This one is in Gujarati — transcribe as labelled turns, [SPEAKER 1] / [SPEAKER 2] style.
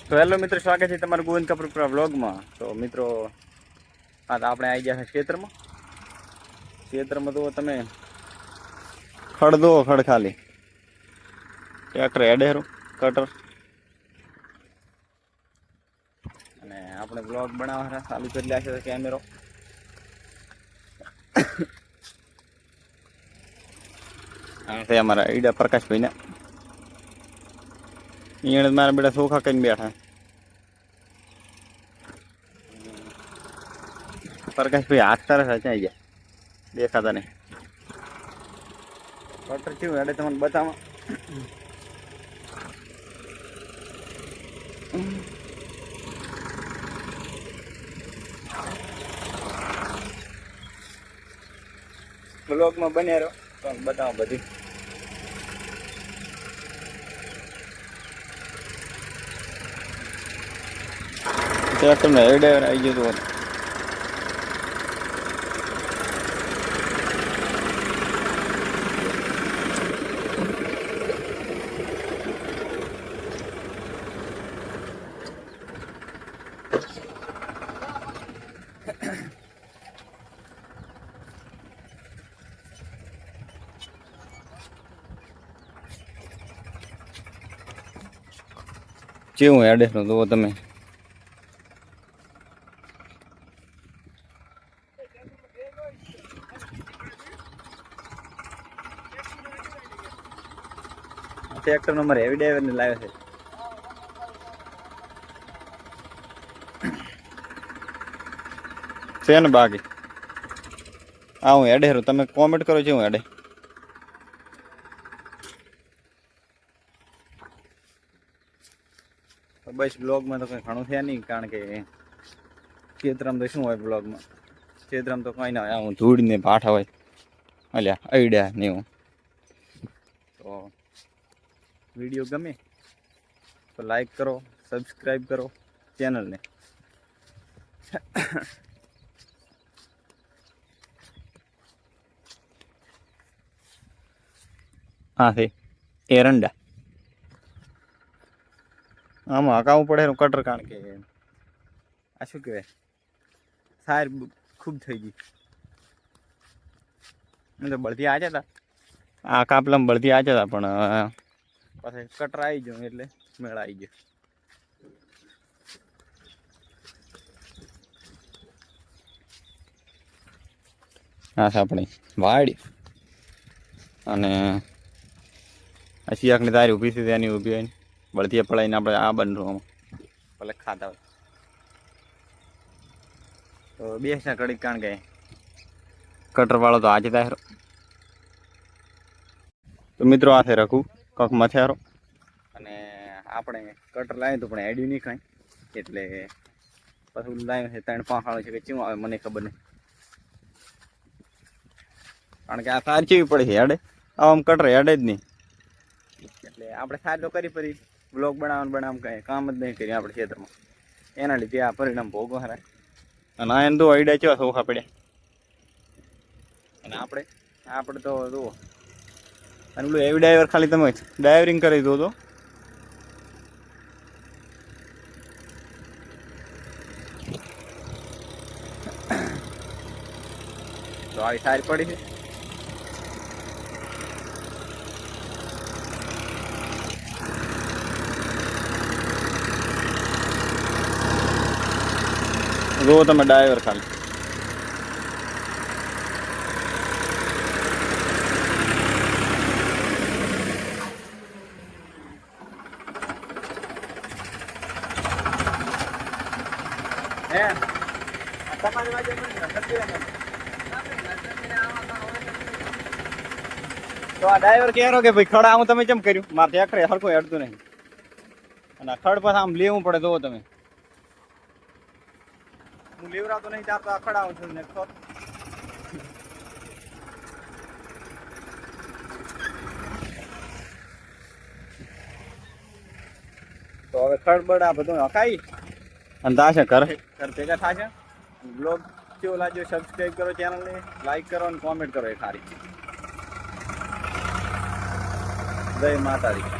[SPEAKER 1] તો હેલો મિત્રો, સ્વાગત છે તમારું ગોવિંદ કપૂર વ્લોગમાં। તો મિત્રો આ તો આપણે આવી ગયા છે ખેતરમાં તો તમે ખડ દો, ખડ ખાલી ટ્રેક્ટર હેડેરું કટર અને આપણે વ્લોગ બનાવવા ચાલુ કરી લ્યા છે કેમેરો। આ છે અમારા ઈડા પ્રકાશભાઈને, અહીંયા મારા બેટા સોખા કરીને બેઠા। પ્રકાશભાઈ હાથ તારે સાચા ગયા, દેખાતા નહીં। કટર કેવું હેડે તમને બતાવો। બ્લોગમાં બન્યા રહો તો બતાવો બધી। ટ્રેક્ટરનો હેડર આવી ગયો હતો। કેવું હેડે તો જુઓ તમે। ટ્રેક્ટર નંબર હેવી ડ્રાઈવર ને લાવ્યો છે ને બાકી આ હું હેડે હેરો, તમે કોમેન્ટ કરો છે હું હેડે। બસ બ્લોગમાં તો કંઈ ઘણું થયા નહીં, કારણ કે ખેતરમાં તો શું હોય બ્લોગમાં, ખેતરમાં તો કંઈ ના હોય, હું ધૂળ ને ભાઠા હોય અલ્યા અડ્યા ને એવું। તો વિડીયો ગમે તો લાઈક કરો, સબસ્ક્રાઈબ કરો ચેનલને। હા છે એરંડા, આમાં હકાવવું પડે એનું કટર, કારણ કે આ શું કહેવાય સાર ખૂબ થઈ ગઈ। એમ તો બળદી આજે હતા, આ કાપલામાં બળદી આજે હતા, પણ પછી કટર આવી ગયો એટલે મેળ આવી ગયો। હા છે આપણી વાડી, અને આ શિયાકની તારી ઊભી છે ત્યાંની ઊભી હોય ને બળદીએ પડાવીને આપણે આ બનવું ભલે ખાતા હોય તો બેસના કડીક, કારણ કે કટર વાળો તો આજે થાય। તો મિત્રો આ થઈ રાખું કંક મથેરો, અને આપણે કટર લાવ્યું તો પણ હેડ્યું નહીં કાંઈ, એટલે પછી લાવ્યું છે 3-5 વાળો છે કે કેવું આવે મને ખબર નહીં, કારણ કે આ સાર કેવી પડે છે હેડે, આમ કટર હેડે જ નહીં, એટલે આપણે સાર તો કરી ફરી બ્લોગ બનાવવાનું કાંઈ કામ જ નહીં કરીએ આપણે ખેતરમાં, એના લીધે આ પરિણામ ભોગવો હારા। અને આ એને તો આઈડિયા કેવા સોખા પડ્યા, અને આપણે તો જુઓ, અને પેલું હેવી ડ્રાઈવર ખાલી તમે ડ્રાઈવરિંગ કરી દો તો આવી સારી પડી છે। જો તમે ડ્રાઈવર ખાલી તો આ ડ્રાઈવર કહેરો કે ભાઈ ખડ આવું તમે કેમ કર્યું, મારે ટ્રેક્ટર હરખું હેડતું નહીં, અને આ ખડ પાછા આમ લેવું પડે। જુઓ તમે, હું લેવરાતો નહીં ચાર તો આ ખડ આવું છું ને તો હવે ખડ બડ આ બધું હકાઈ અને થશે ઘર ભેગા થશે। બ્લોગ કેવો લાગ્યો સબસ્ક્રાઈબ કરો ચેનલને, લાઈક કરો અને કોમેન્ટ કરો એ સારી। જય માતાજી।